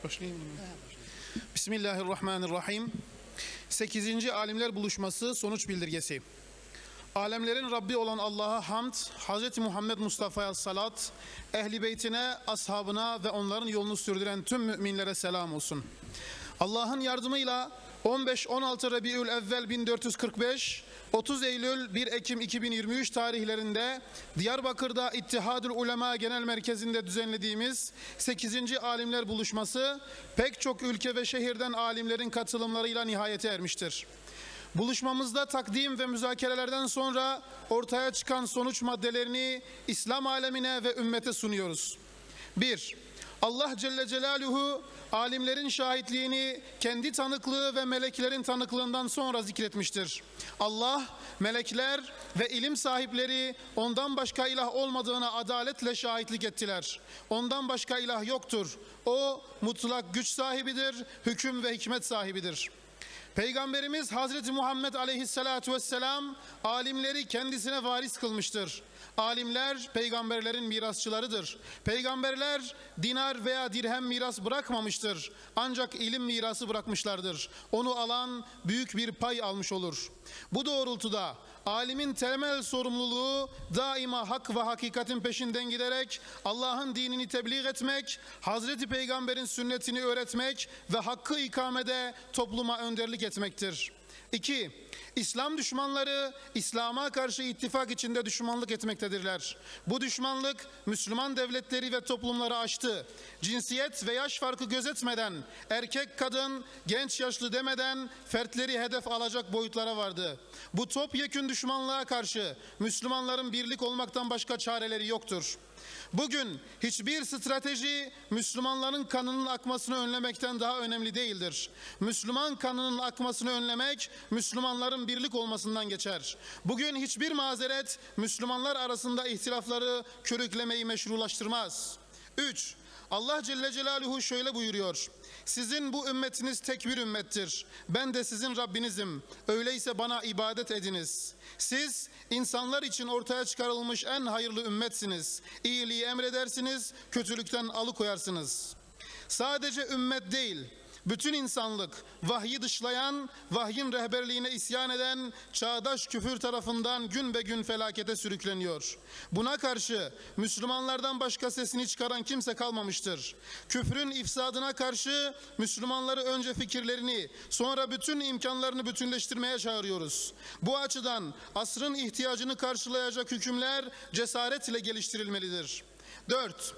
Başlayayım mı? Bismillahirrahmanirrahim. 8. Alimler Buluşması sonuç bildirgesi. Alemlerin Rabbi olan Allah'a hamd, Hz. Muhammed Mustafa'ya salat, ehli beytine, ashabına ve onların yolunu sürdüren tüm müminlere selam olsun. Allah'ın yardımıyla 15-16 Rabiül Evvel 1445, 30 Eylül 1 Ekim 2023 tarihlerinde Diyarbakır'da İttihadül Ulema Genel Merkezi'nde düzenlediğimiz 8. Alimler Buluşması pek çok ülke ve şehirden alimlerin katılımlarıyla nihayete ermiştir. Buluşmamızda takdim ve müzakerelerden sonra ortaya çıkan sonuç maddelerini İslam alemine ve ümmete sunuyoruz. 1. Allah Celle Celaluhu alimlerin şahitliğini kendi tanıklığı ve meleklerin tanıklığından sonra zikretmiştir. Allah, melekler ve ilim sahipleri ondan başka ilah olmadığına adaletle şahitlik ettiler. Ondan başka ilah yoktur. O mutlak güç sahibidir, hüküm ve hikmet sahibidir. Peygamberimiz Hazreti Muhammed Aleyhisselatü Vesselam alimleri kendisine varis kılmıştır. Alimler peygamberlerin mirasçılarıdır. Peygamberler dinar veya dirhem miras bırakmamıştır. Ancak ilim mirası bırakmışlardır. Onu alan büyük bir pay almış olur. Bu doğrultuda alimin temel sorumluluğu daima hak ve hakikatin peşinden giderek Allah'ın dinini tebliğ etmek, Hazreti Peygamber'in sünnetini öğretmek ve hakkı ikamede topluma önderlik etmektir. 2. İslam düşmanları İslam'a karşı ittifak içinde düşmanlık etmektedirler. Bu düşmanlık Müslüman devletleri ve toplumları aştı. Cinsiyet ve yaş farkı gözetmeden, erkek kadın, genç yaşlı demeden fertleri hedef alacak boyutlara vardı. Bu topyekün düşmanlığa karşı Müslümanların birlik olmaktan başka çareleri yoktur. Bugün hiçbir strateji Müslümanların kanının akmasını önlemekten daha önemli değildir. Müslüman kanının akmasını önlemek, Müslümanların birlik olmasından geçer. Bugün hiçbir mazeret Müslümanlar arasında ihtilafları körüklemeyi meşrulaştırmaz. 3. Allah Celle Celaluhu şöyle buyuruyor: sizin bu ümmetiniz tek bir ümmettir. Ben de sizin Rabbinizim. Öyleyse bana ibadet ediniz. Siz insanlar için ortaya çıkarılmış en hayırlı ümmetsiniz. İyiliği emredersiniz, kötülükten alıkoyarsınız. Sadece ümmet değil, bütün insanlık vahyi dışlayan, vahyin rehberliğine isyan eden çağdaş küfür tarafından gün be gün felakete sürükleniyor. Buna karşı Müslümanlardan başka sesini çıkaran kimse kalmamıştır. Küfrün ifsadına karşı Müslümanları önce fikirlerini, sonra bütün imkanlarını bütünleştirmeye çağırıyoruz. Bu açıdan asrın ihtiyacını karşılayacak hükümler cesaretle geliştirilmelidir. 4.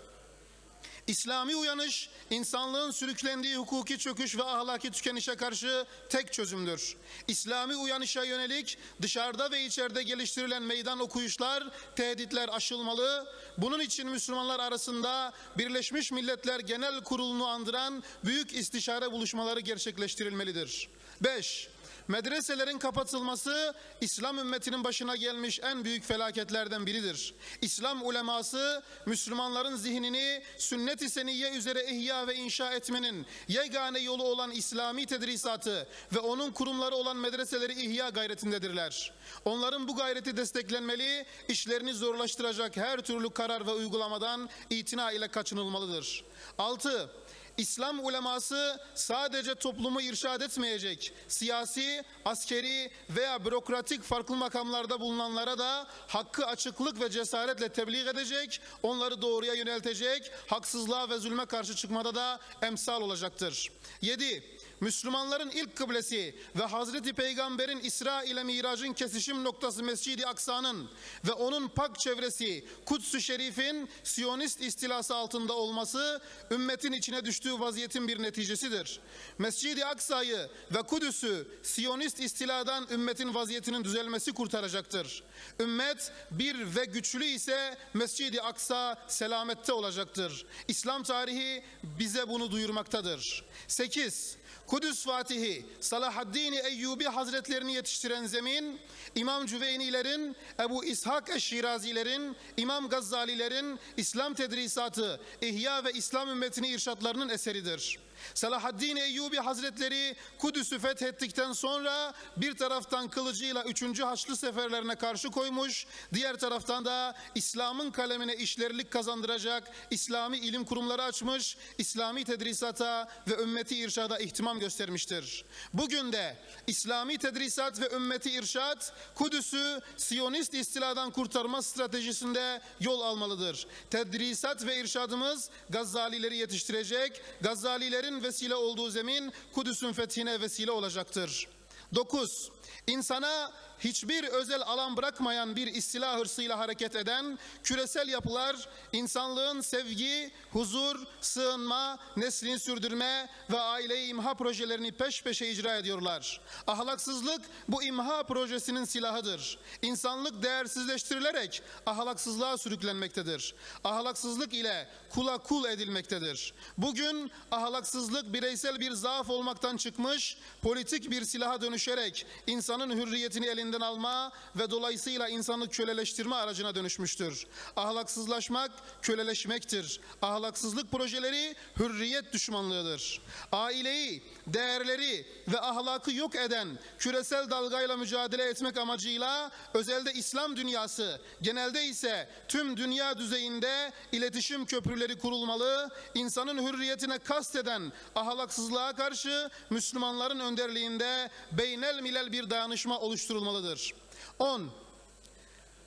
İslami uyanış, insanlığın sürüklendiği hukuki çöküş ve ahlaki tükenişe karşı tek çözümdür. İslami uyanışa yönelik dışarıda ve içeride geliştirilen meydan okuyuşlar, tehditler aşılmalı. Bunun için Müslümanlar arasında Birleşmiş Milletler Genel Kurulu'nu andıran büyük istişare buluşmaları gerçekleştirilmelidir. 5. Medreselerin kapatılması İslam ümmetinin başına gelmiş en büyük felaketlerden biridir. İslam uleması Müslümanların zihnini sünnet-i seniyye üzere ihya ve inşa etmenin yegane yolu olan İslami tedrisatı ve onun kurumları olan medreseleri ihya gayretindedirler. Onların bu gayreti desteklenmeli, işlerini zorlaştıracak her türlü karar ve uygulamadan itina ile kaçınılmalıdır. 6. İslam uleması sadece toplumu irşad etmeyecek, siyasi, askeri veya bürokratik farklı makamlarda bulunanlara da hakkı açıklık ve cesaretle tebliğ edecek, onları doğruya yöneltecek, haksızlığa ve zulme karşı çıkmada da emsal olacaktır. 7. Müslümanların ilk kıblesi ve Hazreti Peygamber'in İsra ile Mirac'ın kesişim noktası Mescid-i Aksa'nın ve onun pak çevresi Kuds-ı Şerif'in Siyonist istilası altında olması ümmetin içine düştüğü vaziyetin bir neticesidir. Mescid-i Aksa'yı ve Kudüs'ü Siyonist istiladan ümmetin vaziyetinin düzelmesi kurtaracaktır. Ümmet bir ve güçlü ise Mescid-i Aksa selamette olacaktır. İslam tarihi bize bunu duyurmaktadır. 8. Kudüs Fatihi Salahaddin Eyyubi Hazretlerini yetiştiren zemin, İmam Cüveynilerin, Ebu İshak Eşşirazilerin, İmam Gazzalilerin İslam tedrisatı, İhya ve İslam ümmetini irşatlarının eseridir. Selahaddin Eyyubi Hazretleri Kudüs'ü fethettikten sonra bir taraftan kılıcıyla 3. Haçlı seferlerine karşı koymuş, diğer taraftan da İslam'ın kalemine işlerlik kazandıracak İslami ilim kurumları açmış, İslami tedrisata ve ümmeti irşada ihtimam göstermiştir. Bugün de İslami tedrisat ve ümmeti irşad Kudüs'ü Siyonist istiladan kurtarma stratejisinde yol almalıdır. Tedrisat ve irşadımız Gazzalileri yetiştirecek, Gazzalilerin vesile olduğu zemin Kudüs'ün fethine vesile olacaktır. 9. İnsana hiçbir özel alan bırakmayan bir istila hırsıyla hareket eden küresel yapılar, insanlığın sevgi, huzur, sığınma, neslini sürdürme ve aileyi imha projelerini peş peşe icra ediyorlar. Ahlaksızlık bu imha projesinin silahıdır. İnsanlık değersizleştirilerek ahlaksızlığa sürüklenmektedir. Ahlaksızlık ile kula kul edilmektedir. Bugün ahlaksızlık bireysel bir zaaf olmaktan çıkmış, politik bir silaha dönüşerek insanın hürriyetini elinden alma ve dolayısıyla insanı köleleştirme aracına dönüşmüştür. Ahlaksızlaşmak köleleşmektir. Ahlaksızlık projeleri hürriyet düşmanlığıdır. Aileyi, değerleri ve ahlakı yok eden küresel dalgayla mücadele etmek amacıyla özelde İslam dünyası, genelde ise tüm dünya düzeyinde iletişim köprüleri kurulmalı, insanın hürriyetine kasteden ahlaksızlığa karşı Müslümanların önderliğinde beynel milel bir dayanışma oluşturulmalıdır. 10.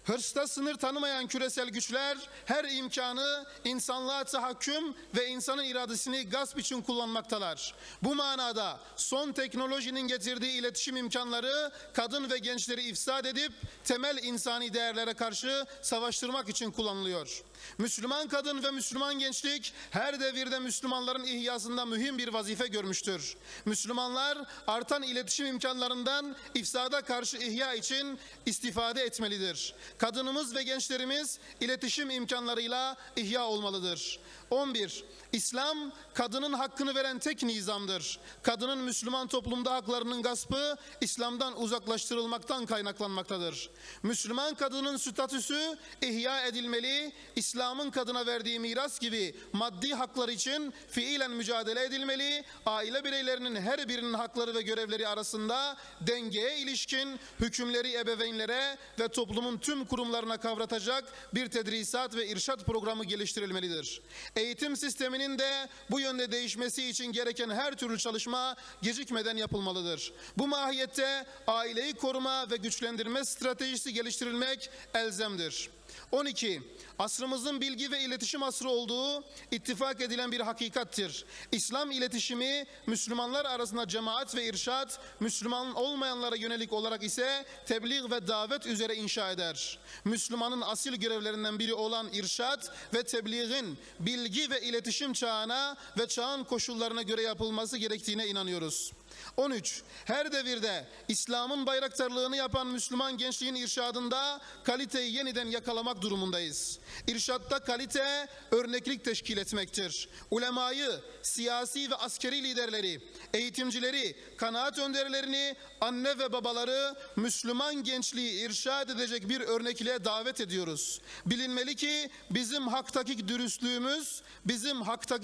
Hırsta sınır tanımayan küresel güçler her imkanı insanlığa tahakküm ve insanın iradesini gasp için kullanmaktalar. Bu manada son teknolojinin getirdiği iletişim imkanları kadın ve gençleri ifsad edip temel insani değerlere karşı savaştırmak için kullanılıyor. Müslüman kadın ve Müslüman gençlik her devirde Müslümanların ihyasında mühim bir vazife görmüştür. Müslümanlar artan iletişim imkanlarından ifsada karşı ihya için istifade etmelidir. Kadınımız ve gençlerimiz iletişim imkanlarıyla ihya olmalıdır. 11. İslam kadının hakkını veren tek nizamdır. Kadının Müslüman toplumda haklarının gaspı İslam'dan uzaklaştırılmaktan kaynaklanmaktadır. Müslüman kadının statüsü ihya edilmeli, İslam'ın kadına verdiği miras gibi maddi haklar için fiilen mücadele edilmeli, aile bireylerinin her birinin hakları ve görevleri arasında dengeye ilişkin hükümleri ebeveynlere ve toplumun tüm kurumlarına kavratacak bir tedrisat ve irşad programı geliştirilmelidir. Eğitim sisteminin de bu yönde değişmesi için gereken her türlü çalışma gecikmeden yapılmalıdır. Bu mahiyette aileyi koruma ve güçlendirme stratejisi geliştirilmek elzemdir. 12. Asrımızın bilgi ve iletişim asrı olduğu ittifak edilen bir hakikattir. İslam iletişimi Müslümanlar arasında cemaat ve irşad, Müslüman olmayanlara yönelik olarak ise tebliğ ve davet üzere inşa eder. Müslümanın asil görevlerinden biri olan irşad ve tebliğin bilgi ve iletişim çağına ve çağın koşullarına göre yapılması gerektiğine inanıyoruz. 13. Her devirde İslam'ın bayraktarlığını yapan Müslüman gençliğin irşadında kaliteyi yeniden yakalamak durumundayız. İrşatta kalite örneklik teşkil etmektir. Ulemayı, siyasi ve askeri liderleri, eğitimcileri, kanaat önderlerini, anne ve babaları Müslüman gençliği irşad edecek bir örnekliğe davet ediyoruz. Bilinmeli ki bizim haktaki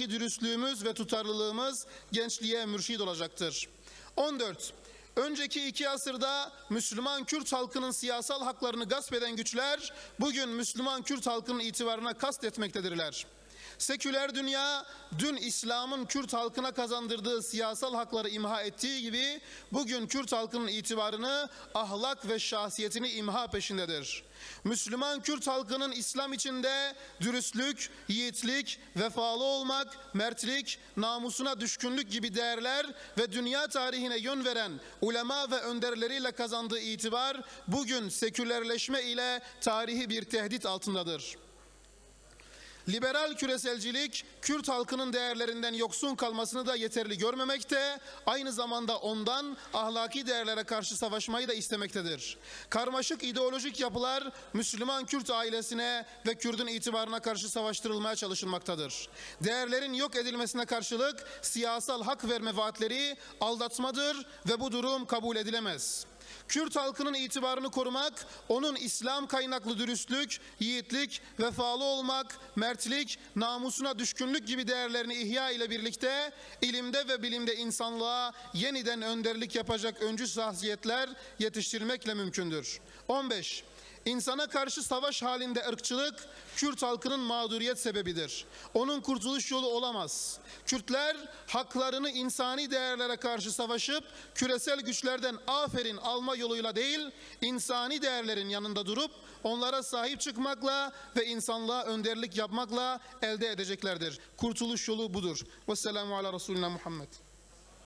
dürüstlüğümüz ve tutarlılığımız gençliğe mürşid olacaktır. 14. Önceki 2 asırda Müslüman Kürt halkının siyasal haklarını gasp eden güçler bugün Müslüman Kürt halkının itibarına kast etmektedirler. Seküler dünya dün İslam'ın Kürt halkına kazandırdığı siyasal hakları imha ettiği gibi bugün Kürt halkının itibarını, ahlak ve şahsiyetini imha peşindedir. Müslüman Kürt halkının İslam içinde dürüstlük, yiğitlik, vefalı olmak, mertlik, namusuna düşkünlük gibi değerler ve dünya tarihine yön veren ulema ve önderleriyle kazandığı itibar bugün sekülerleşme ile tarihi bir tehdit altındadır. Liberal küreselcilik, Kürt halkının değerlerinden yoksun kalmasını da yeterli görmemekte, aynı zamanda ondan ahlaki değerlere karşı savaşmayı da istemektedir. Karmaşık ideolojik yapılar Müslüman Kürt ailesine ve Kürt'ün itibarına karşı savaştırılmaya çalışılmaktadır. Değerlerin yok edilmesine karşılık siyasal hak verme vaatleri aldatmadır ve bu durum kabul edilemez. Kürt halkının itibarını korumak, onun İslam kaynaklı dürüstlük, yiğitlik, vefalı olmak, mertlik, namusuna düşkünlük gibi değerlerini ihya ile birlikte ilimde ve bilimde insanlığa yeniden önderlik yapacak öncü şahsiyetler yetiştirmekle mümkündür. 15. İnsana karşı savaş halinde ırkçılık, Kürt halkının mağduriyet sebebidir. Onun kurtuluş yolu olamaz. Kürtler haklarını insani değerlere karşı savaşıp küresel güçlerden aferin alma yoluyla değil, insani değerlerin yanında durup onlara sahip çıkmakla ve insanlığa önderlik yapmakla elde edeceklerdir. Kurtuluş yolu budur. Vesselamu ala Resulina Muhammed.